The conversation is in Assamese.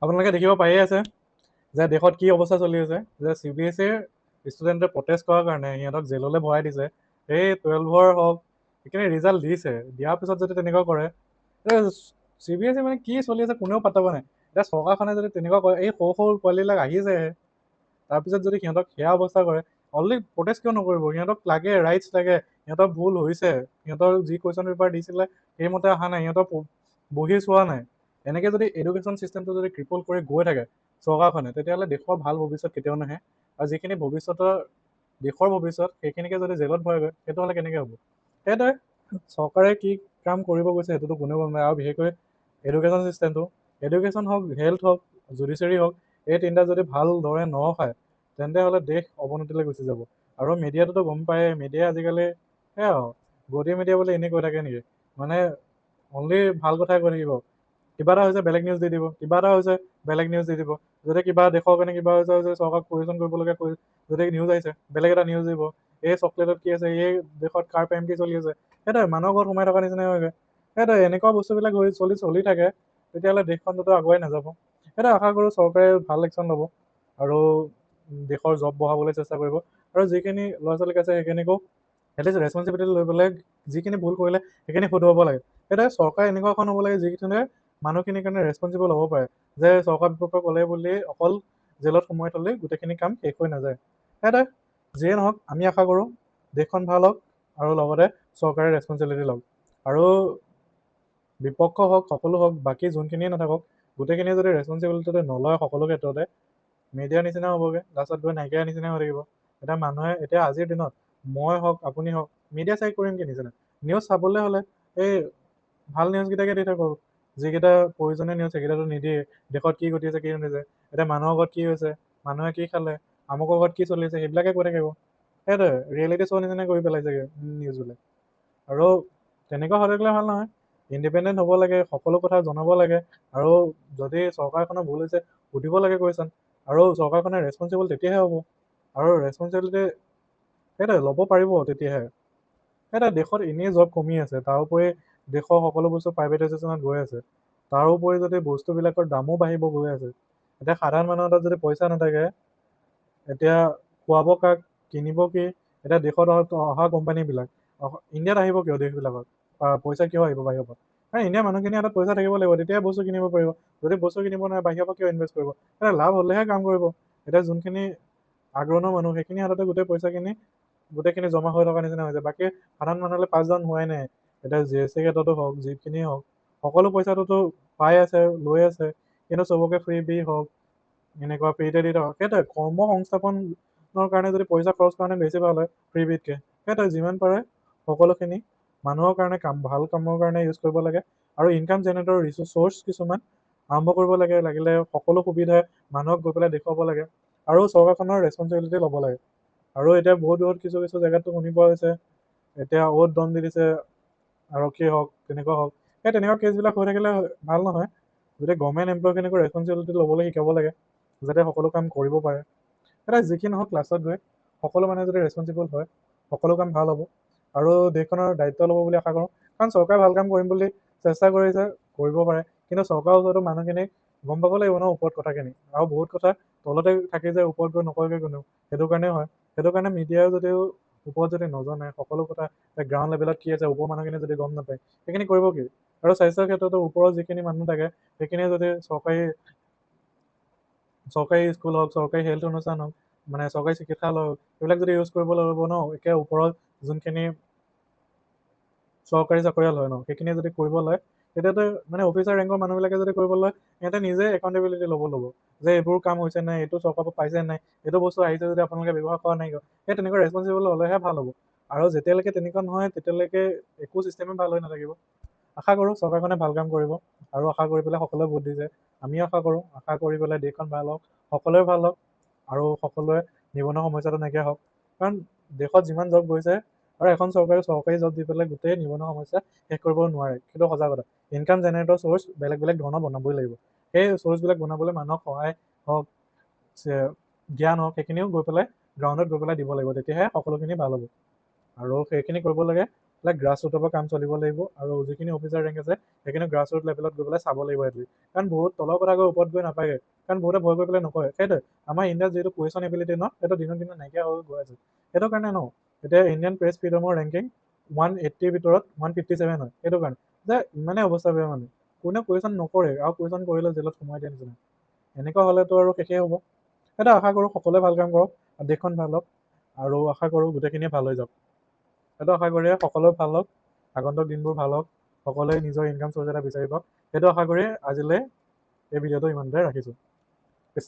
আপোনালোকে দেখিব পাৰিয়ে আছে যে দেশত কি অৱস্থা চলি আছে, যে CBSE ষ্টুডেণ্টে প্ৰটেষ্ট কৰাৰ কাৰণে সিহঁতক জেললৈ ভৰাই দিছে। এই 12ৰ হওক সেইখিনি ৰিজাল্ট দিছে, দিয়াৰ পিছত যদি তেনেকুৱা কৰে, CBSE মানে কি চলি আছে কোনেও পাত্তা পোৱা নাই। এতিয়া চৰকাৰখনে যদি তেনেকুৱা কৰে, এই সৰু সৰু পোৱালিবিলাক আহিছেহে, তাৰপিছত যদি সিহঁতক সেয়া অৱস্থা কৰে, অলৰেডি প্ৰটেষ্ট কিয় নকৰিব? সিহঁতক লাগে, ৰাইটছ লাগে, সিহঁতৰ ভুল হৈছে, সিহঁতৰ যি কুৱেশ্যন পেপাৰ দিছিলে সেইমতে অহা নাই, সিহঁতৰ বহি চোৱা নাই। এনেকৈ যদি এডুকেশ্যন চিষ্টেমটো যদি ক্ৰিপল কৰি গৈ থাকে চৰকাৰখনে, তেতিয়াহ'লে দেশৰ ভাল ভৱিষ্যত কেতিয়াও নাহে। আৰু যিখিনি ভৱিষ্যতৰ দেশৰ ভৱিষ্যত সেইখিনিকে যদি জেলত ভৰাইগৈ, সেইটো হ'লে কেনেকৈ হ'ব? সেইদৰে চৰকাৰে কি কাম কৰিব গৈছে সেইটোতো কোনেও গম নাপায়। আৰু বিশেষকৈ এডুকেশ্যন চিষ্টেমটো, এডুকেশ্যন হওক, হেল্থ হওক, জুডিচিয়াৰী হওক, এই তিনিটা যদি ভালদৰে নৰখায় তেন্তে হ'লে দেশ অৱনতিলৈ গুচি যাব। আৰু মিডিয়াটোতো গম পায়ে, মিডিয়াই আজিকালি সেয়া গদি মিডিয়া বুলি এনেই কৈ থাকে নেকি, মানে অনলি ভাল কথাই কৈ থাকিব। কিবা এটা হৈছে বেলেগ নিউজ দি দিব, কিবা এটা হৈছে বেলেগ নিউজ দি দিব। যদি কিবা দেশৰ কাৰণে কিবা হৈছে, চৰকাৰক কুৱেশ্যন কৰিবলগীয়া যদি নিউজ আহিছে, বেলেগ এটা নিউজ দিব। এই চকলেটত কি আছে, এই দেশত কাৰ প্ৰেম কি চলি আছে, সেইটোৱে মানুহৰ ঘৰত সোমাই থকা নিচিনা হয়গৈ। সেইটোৱে এনেকুৱা বস্তুবিলাক চলি থাকে, তেতিয়াহ'লে দেশখনতো আগুৱাই নাযাব। সেইটোৱে আশা কৰোঁ চৰকাৰে ভাল একশ্যন ল'ব আৰু দেশৰ জব বঢ়াবলৈ চেষ্টা কৰিব। আৰু যিখিনি ল'ৰা ছোৱালীক আছে সেইখিনিকো এটলিষ্ট ৰেচপনচিবিলিটি লৈ পেলাই যিখিনি ভুল কৰিলে সেইখিনি শুধৰাব লাগে। সেইটোৱে চৰকাৰ এনেকুৱা এখন হ'ব লাগে যিখিনিয়ে মানুহখিনিৰ কাৰণে ৰেচপনচিবল হ'ব পাৰে, যে চৰকাৰ বিপক্ষ ক'লে বুলি অকল জেলত সোমাই থ'লে গোটেইখিনি কাম শেষ হৈ নাযায়। সেইটোৱে যিয়ে নহওক, আমি আশা কৰোঁ দেশখন ভাল হওক আৰু লগতে চৰকাৰে ৰেচপনচিবিলিটি লওক। আৰু বিপক্ষ হওক, সকলো হওক, বাকী যোনখিনিয়ে নাথাকক, গোটেইখিনিয়ে যদি ৰেচপনচিবিলিটি নলয় সকলো ক্ষেত্ৰতে, মিডিয়াৰ নিচিনা হ'বগৈ, লাষ্টত গৈ নাইকিয়াৰ নিচিনা হৈ থাকিব। এতিয়া মানুহে এতিয়া আজিৰ দিনত মই হওক, আপুনি হওক, মিডিয়া চাই কৰিম কি নিচিনা, নিউজ চাবলৈ হ'লে এই ভাল নিউজকেইটাকে দি থাকক। যিকেইটা প্ৰয়োজনীয় নিউজ সেইকেইটাতো নিদিয়ে। দেশত কি ঘটি আছে, কি শুনিছে, এতিয়া মানুহৰ ঘৰত কি হৈছে, মানুহে কি খালে, আমুকৰ ঘৰত কি চলি আছে, সেইবিলাকে কৈ থাকিব। সেইটোৱে ৰিয়েলিটি শ্ব' নিচিনা কৰি পেলাইছেগৈ নিউজবিলাক। আৰু তেনেকুৱা হৈ থাকিলে ভাল নহয়। ইণ্ডিপেণ্ডেণ্ট হ'ব লাগে, সকলো কথা জনাব লাগে, আৰু যদি চৰকাৰখনৰ ভুল হৈছে সুধিব লাগে কুৱেশ্যন, আৰু চৰকাৰখনে ৰেচপনচিবল তেতিয়াহে হ'ব। আৰু ৰেচপনচিবিলিটি সেইটোৱে ল'ব পাৰিব তেতিয়াহে। সেইটোৱে দেশত এনেই জব কমি আছে, তাৰোপৰি দেশৰ সকলো বস্তু প্ৰাইভেটাইজেশ্যনত গৈ আছে, তাৰোপৰি যদি বস্তুবিলাকৰ দামো বাঢ়িব গৈ আছে। এতিয়া সাধাৰণ মানুহৰ তাত যদি পইচা নাথাকে, এতিয়া খুৱাব কাক, কিনিব কি? এতিয়া দেশত অহা কোম্পানীবিলাক ইণ্ডিয়াত আহিব কিয়? দেশবিলাকত পইচা কিয় আহিব বাহিৰৰ পৰা? কাৰণ ইণ্ডিয়াৰ মানুহখিনিৰ হাতত পইচা থাকিব লাগিব, তেতিয়াহে বস্তু কিনিব পাৰিব। যদি বস্তু কিনিব নোৱাৰে বাহিৰৰ পৰা কিয় ইনভেষ্ট কৰিব? লাভ হ'লেহে কাম কৰিব। এতিয়া যোনখিনি আগৰণুৱা মানুহ সেইখিনি হাততে গোটেই পইচাখিনি গোটেইখিনি জমা হৈ থকা নিচিনা হৈছে, বাকী সাধাৰণ মানুহলৈ পাছ ডাউন হোৱাই নাই। এতিয়া GST ক্ষেত্ৰতো হওক, যিখিনি হওক, সকলো পইচাটোতো পাই আছে, লৈ আছে, কিন্তু চবকে ফ্ৰী বি হওক, এনেকুৱা ফ্ৰীতে দি হওক। সেইটোৱে কৰ্ম সংস্থাপনৰ কাৰণে যদি পইচা খৰচ কাৰণে বেছি ভাল হয় ফ্ৰী বিতকৈ, সেইটোৱে যিমান পাৰে সকলোখিনি মানুহৰ কাৰণে ভাল কামৰ কাৰণে ইউজ কৰিব লাগে। আৰু ইনকাম জেনেৰেটৰ চ'ৰ্চ কিছুমান আৰম্ভ কৰিব লাগে, লাগিলে সকলো সুবিধাই মানুহক গৈ পেলাই দেখুৱাব লাগে, আৰু চৰকাৰখনৰ ৰেচপনচিবিলিটি ল'ব লাগে। আৰু এতিয়া বহুত কিছু কিছু জেগাততো শুনি পোৱা হৈছে, এতিয়া অ'ত দম দি দিছে আৰক্ষী হওক, তেনেকুৱা হওক। সেই তেনেকুৱা কেছবিলাক হৈ থাকিলে ভাল নহয়। গতিকে গভৰ্ণমেণ্ট এমপ্লয়খিনিকো ৰেচপনচিবিলিটি ল'বলৈ শিকাব লাগে, যাতে সকলো কাম কৰিব পাৰে। এতিয়া যিখিনি নহওক ক্লাছত গৈ সকলো মানুহে যদি ৰেচপনচিবল হয়, সকলো কাম ভাল হ'ব আৰু দেশখনৰ দায়িত্ব ল'ব বুলি আশা কৰোঁ। কাৰণ চৰকাৰে ভাল কাম কৰিম বুলি চেষ্টা কৰিছে, কৰিব পাৰে, কিন্তু চৰকাৰৰ ওচৰতো মানুহখিনিক গম পাব লাগিব ন ওপৰত কথাখিনি। আৰু বহুত কথা তলতে থাকি যায়, ওপৰত গৈ নকয়গৈ কোনেও। সেইটো কাৰণেও হয়। সেইটো কাৰণে মিডিয়াই যদিও ওপৰত যদি নজনায় সকলো কথা, গ্ৰাউণ্ড লেভেলত কি আছে ওপৰৰ মানুহখিনি যদি গম নাপায়, সেইখিনি কৰিব কি? আৰু স্বাস্থ্যৰ ক্ষেত্ৰতো ওপৰৰ যিখিনি মানুহ থাকে সেইখিনিয়ে যদি চৰকাৰী স্কুল হওক, চৰকাৰী হেল্থ অনুষ্ঠান হওক, মানে চৰকাৰী চিকিৎসালয় হওক, এইবিলাক যদি ইউজ কৰিব লাগিব ন, একে ওপৰত যোনখিনি চৰকাৰী চাকৰিয়াল হয় ন, সেইখিনিয়ে যদি কৰিব লয়, তেতিয়াতো মানে অফিচাৰ ৰেংকৰ মানুহবিলাকে যদি কৰিব লয়, সিহঁতে নিজে একাউণ্টেবিলিটি ল'ব, যে এইবোৰ কাম হৈছে নাই, এইটো চৰকাৰৰ পৰা পাইছে নাই, এইটো বস্তু আহিছে যদি আপোনালোকে ব্যৱহাৰ কৰা নাই কিয়? সেই তেনেকুৱা ৰেচপনচিবল হ'লেহে ভাল হ'ব। আৰু যেতিয়ালৈকে তেনেকুৱা নহয় তেতিয়ালৈকে একো চিষ্টেমে ভাল হৈ নাথাকিব। আশা কৰোঁ চৰকাৰখনে ভাল কাম কৰিব, আৰু আশা কৰি পেলাই সকলোৱে ভোট দিছে। আমিও আশা কৰোঁ, আশা কৰি পেলাই দেশখন ভাল হওক, সকলোৱে ভাল হওক, আৰু সকলোৱে নিবনুৱা সমস্যাটো নাইকিয়া হওক। কাৰণ দেশত যিমান জব গৈছে, আৰু এখন চৰকাৰী জব দি পেলাই গোটেই নিবনুৱা সমস্যা শেষ কৰিব নোৱাৰে, সেইটো সঁচা কথা। ইনকাম জেনেৰেটৰ চ'ৰ্চ বেলেগ বেলেগ ধৰণৰ বনাবই লাগিব। সেই চ'ৰ্চবিলাক বনাবলৈ মানুহক সহায় হওক, জ্ঞান হওক, সেইখিনিও গৈ পেলাই গ্ৰাউণ্ডত গৈ পেলাই দিব লাগিব, তেতিয়াহে সকলোখিনি ভাল হ'ব। আৰু সেইখিনি কৰিব লাগে লাইক গ্ৰাছ ৰুটৰ পৰা কাম চলিব লাগিব আৰু যিখিনি অফিচাৰ ৰেংক আছে সেইখিনি গ্ৰাছ ৰুট লেভেলত গৈ পেলাই চাব লাগিব এটলিষ্ট কাৰণ বহুত তলৰ কথা গৈ ওপৰত গৈ নাপায়গৈ কাৰণ বহুতে ভয় কৰি পেলাই নকয় সেইটোৱে আমাৰ ইণ্ডিয়াত যিটো কুৱেশ্যন এবিলিটি ন সেইটো দিনক দিনে নাইকিয়া হৈ গৈ আছে সেইটো কাৰণে ন এতিয়া ইণ্ডিয়ান প্ৰেছ ফ্ৰীডমৰ ৰেংকিং 180 ভিতৰত 157 হয় সেইটো কাৰণে যে ইমানেই অৱস্থা বেয়া মানে কোনেও কুৱেশ্যন নকৰে আৰু কুৱেশ্যন কৰিলে জেলত সোমাই দিয়া নিচিনা এনেকুৱা হ'লেতো আৰু শেষেই হ'ব সেইটো আশা কৰোঁ সকলোৱে ভাল কাম কৰক আৰু দেশখন ভাল হওক আৰু আশা কৰোঁ গোটেইখিনিয়ে ভাল হৈ যাওক সেইটো আশা কৰি সকলোৱে ভাল হওক আগন্তুক দিনবোৰ ভাল হওক সকলোৱে নিজৰ ইনকাম চ'ৰ্চ এটা বিচাৰি পাওক সেইটো আশা কৰি আজিলৈ এই ভিডিঅ'টো ইমানতে ৰাখিছোঁ